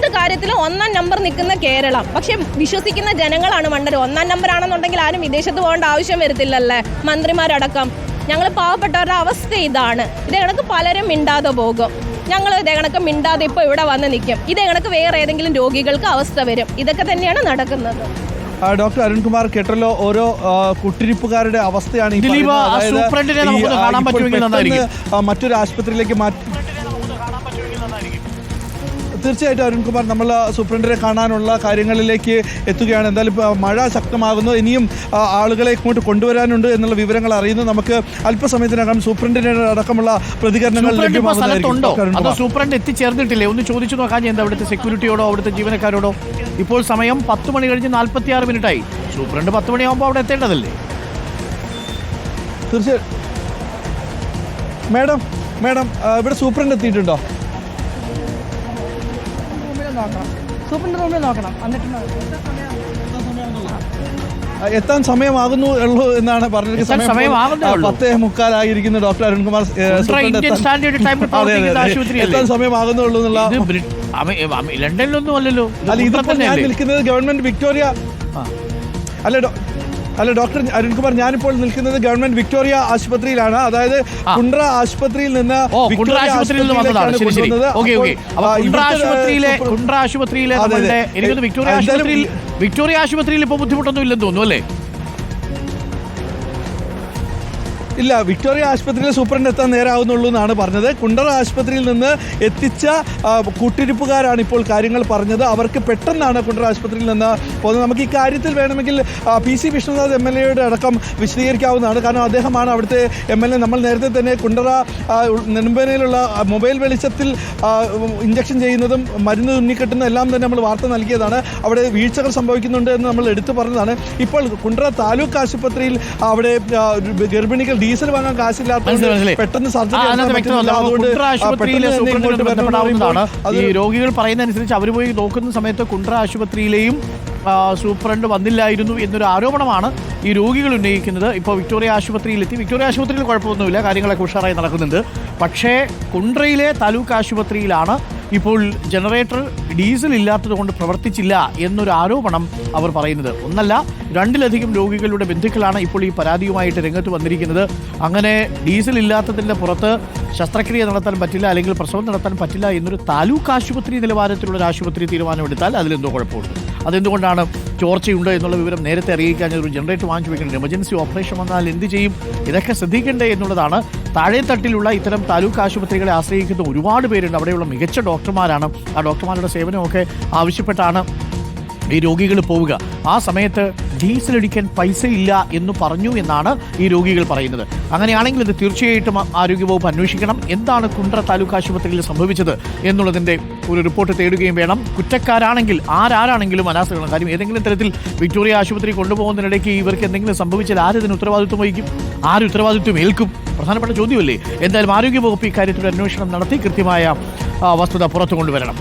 എന്ത് കാര്യത്തിലും 1-ാം നമ്പർ നിൽക്കുന്ന കേരളം. പക്ഷെ വിശ്വസിക്കുന്ന ജനങ്ങളാണ് മണ്ടര്. 1-ാം നമ്പർ ആണെന്നുണ്ടെങ്കിൽ ആരും വിദേശത്ത് പോകേണ്ട ആവശ്യം വരത്തില്ലല്ലേ, മന്ത്രിമാരടക്കം. ഞങ്ങൾ പാവപ്പെട്ടവരുടെ അവസ്ഥ ഇതാണ്. ഇതേ കണക്ക് പലരും മിണ്ടാതെ പോകും. ഞങ്ങൾ ഇതേ കണക്ക് മിണ്ടാതെ ഇപ്പോൾ ഇവിടെ വന്ന് നിൽക്കും. ഇതേ കണക്ക് വേറെ ഏതെങ്കിലും രോഗികൾക്ക് അവസ്ഥ വരും. ഇതൊക്കെ തന്നെയാണ് നടക്കുന്നത്. ഡോക്ടർ അരുൺകുമാർ കേട്ടല്ലോ, ഓരോ കുട്ടിരിപ്പുകാരുടെ അവസ്ഥയാണ് മറ്റൊരു ആശുപത്രിയിലേക്ക് തീർച്ചയായിട്ടും അരുൺകുമാർ, നമ്മൾ സൂപ്രണ്ടിനെ കാണാനുള്ള കാര്യങ്ങളിലേക്ക് എത്തുകയാണ്. എന്തായാലും മഴ ശക്തമാകുന്നു, ഇനിയും ആളുകളെ ഇങ്ങോട്ട് കൊണ്ടുവരാനുണ്ട് എന്നുള്ള വിവരങ്ങൾ അറിയുന്നു. നമുക്ക് അല്പസമയത്തിനകം സൂപ്രണ്ടിന്റെ അടക്കമുള്ള പ്രതികരണങ്ങൾ ലഭ്യമാകുന്നതായിരിക്കും. സൂപ്രണ്ട് എത്തിച്ചേർന്നിട്ടില്ലേ ഒന്ന് ചോദിച്ചു നോക്കാൻ എന്താ അവിടുത്തെ സെക്യൂരിറ്റിയോടോ അവിടുത്തെ ജീവനക്കാരോടോ? ഇപ്പോൾ സമയം 10 മണി കഴിഞ്ഞ് 46 മിനിറ്റായി. സൂപ്രണ്ട് 10 മണിയാകുമ്പോൾ അവിടെ എത്തേണ്ടതല്ലേ? തീർച്ചയായും. മേഡം ഇവിടെ സൂപ്രണ്ട് എത്തിയിട്ടുണ്ടോ? സൂപ്രണ്ട് റൂമിൽ നോക്കണം. എത്താൻ സമയമാകുന്നു ഉള്ളൂ എന്നാണ് പറഞ്ഞത്. 10:45 ഡോക്ടർ അരുൺകുമാർ എത്താൻ സമയമാകുന്നുള്ളൂ എന്നുള്ള. ലണ്ടനിലൊന്നും അല്ലല്ലോ. അല്ല, ഇതിപ്പോൾ ഞാൻ നിൽക്കുന്നത് ഗവൺമെന്റ് വിക്ടോറിയ അല്ല ഡോക്ടർ അരുൺകുമാർ, ഞാനിപ്പോൾ നിൽക്കുന്നത് ഗവൺമെന്റ് വിക്ടോറിയ ആശുപത്രിയിലാണ്. അതായത് കുണ്ട്ര ആശുപത്രിയിൽ നിന്ന് വിക്ടോറിയ ആശുപത്രിയിൽ ഇപ്പോൾ ബുദ്ധിമുട്ടൊന്നും ഇല്ലെന്ന് തോന്നുന്നു അല്ലേ? ഇല്ല, വിക്ടോറിയ ആശുപത്രിയിൽ സൂപ്രണ്ട് എത്താൻ നേരാവുന്നുള്ളൂ എന്നാണ് പറഞ്ഞത്. കുണ്ടറ ആശുപത്രിയിൽ നിന്ന് എത്തിച്ച കൂട്ടിരിപ്പുകാരാണ് ഇപ്പോൾ കാര്യങ്ങൾ പറഞ്ഞത്. അവർക്ക് പെട്ടെന്നാണ് കുണ്ടറ ആശുപത്രിയിൽ നിന്ന് പോകുന്നത്. നമുക്ക് ഈ കാര്യത്തിൽ വേണമെങ്കിൽ PC വിഷ്ണുനാഥ് MLA അടക്കം വിശദീകരിക്കാവുന്നതാണ്. കാരണം അദ്ദേഹമാണ് അവിടുത്തെ MLA. നമ്മൾ നേരത്തെ തന്നെ കുണ്ടറ നെടുമ്പനയിലുള്ള മൊബൈൽ വെളിച്ചത്തിൽ ഇഞ്ചക്ഷൻ ചെയ്യുന്നതും മരുന്ന് തുന്നിക്കെട്ടുന്നതും എല്ലാം തന്നെ നമ്മൾ വാർത്ത നൽകിയതാണ്. അവിടെ വീഴ്ചകൾ സംഭവിക്കുന്നുണ്ട് എന്ന് നമ്മൾ എടുത്തു പറഞ്ഞതാണ്. ഇപ്പോൾ കുണ്ടറ താലൂക്ക് ആശുപത്രിയിൽ അവിടെ ഗർഭിണികൾ ഡീസൽ വാങ്ങാൻ കാശില്ലാത്ത പെട്ടെന്ന് സർജറി. ഈ രോഗികൾ പറയുന്നതനുസരിച്ച് അവർ പോയി നോക്കുന്ന സമയത്ത് കുണ്ട്ര ആശുപത്രിയിലെയും സൂപ്രണ്ട് വന്നില്ലായിരുന്നു എന്നൊരു ആരോപണമാണ് ഈ രോഗികൾ ഉന്നയിക്കുന്നത്. ഇപ്പോൾ വിക്ടോറിയ ആശുപത്രിയിലെത്തി. വിക്ടോറിയ ആശുപത്രിയിൽ കുഴപ്പമൊന്നുമില്ല, കാര്യങ്ങളൊക്കെ ഉഷാറായി നടക്കുന്നുണ്ട്. പക്ഷേ കുണ്ട്രയിലെ താലൂക്ക് ആശുപത്രിയിലാണ് ഇപ്പോൾ ജനറേറ്റർ ഡീസൽ ഇല്ലാത്തത് കൊണ്ട് പ്രവർത്തിച്ചില്ല എന്നൊരു ആരോപണം അവർ പറയുന്നത്. ഒന്നല്ല, 2-ലധികം രോഗികളുടെ ബന്ധുക്കളാണ് ഇപ്പോൾ ഈ പരാതിയുമായിട്ട് രംഗത്ത് വന്നിരിക്കുന്നത്. അങ്ങനെ ഡീസൽ ഇല്ലാത്തതിൻ്റെ പുറത്ത് ശസ്ത്രക്രിയ നടത്താൻ പറ്റില്ല, അല്ലെങ്കിൽ പ്രസവം നടത്താൻ പറ്റില്ല എന്നൊരു താലൂക്ക് ആശുപത്രി നിലവാരത്തിലുള്ള ഒരു ആശുപത്രി തീരുമാനമെടുത്താൽ അതിലെന്തോ കുഴപ്പമുണ്ട്. അതെന്തുകൊണ്ടാണ് ചോർച്ചയുണ്ട് എന്നുള്ള വിവരം നേരത്തെ അറിയിക്കാൻ ഒരു ജനറേറ്റർ വാങ്ങിച്ചു വെക്കേണ്ടത്? എമർജൻസി ഓപ്പറേഷൻ വന്നാൽ എന്ത് ചെയ്യും? ഇതൊക്കെ ശ്രദ്ധിക്കേണ്ടേ എന്നുള്ളതാണ്. താഴെത്തട്ടിലുള്ള ഇത്തരം താലൂക്ക് ആശുപത്രികളെ ആശ്രയിക്കുന്ന ഒരുപാട് പേരുണ്ട്. അവിടെയുള്ള മികച്ച ഡോക്ടർമാരാണ്. ആ ഡോക്ടർമാരുടെ സേവനമൊക്കെ ആവശ്യപ്പെട്ടാണ് ഈ രോഗികൾ പോവുക. ആ സമയത്ത് ഡീസൽ അടിക്കാൻ പൈസ ഇല്ല എന്ന് പറഞ്ഞു എന്നാണ് ഈ രോഗികൾ പറയുന്നത്. അങ്ങനെയാണെങ്കിൽ ഇത് തീർച്ചയായിട്ടും ആരോഗ്യവകുപ്പ് അന്വേഷിക്കണം. എന്താണ് കുണ്ട്ര താലൂക്ക് ആശുപത്രിയിൽ സംഭവിച്ചത് എന്നുള്ളതിൻ്റെ ഒരു റിപ്പോർട്ട് തേടുകയും വേണം. കുറ്റക്കാരാണെങ്കിൽ ആരാണെങ്കിലും അനാസ്ഥകളാണ്. കാര്യം ഏതെങ്കിലും തരത്തിൽ വിക്ടോറിയ ആശുപത്രി കൊണ്ടുപോകുന്നതിനിടയ്ക്ക് ഇവർക്ക് എന്തെങ്കിലും സംഭവിച്ചാൽ ആരിതിന് ഉത്തരവാദിത്വം വഹിക്കും? ആര് ഉത്തരവാദിത്വം ഏൽക്കും? പ്രധാനപ്പെട്ട ചോദ്യമല്ലേ. എന്തായാലും ആരോഗ്യവകുപ്പ് ഇക്കാര്യത്തിൽ അന്വേഷണം നടത്തി കൃത്യമായ വസ്തുത പുറത്തു കൊണ്ടുവരണം.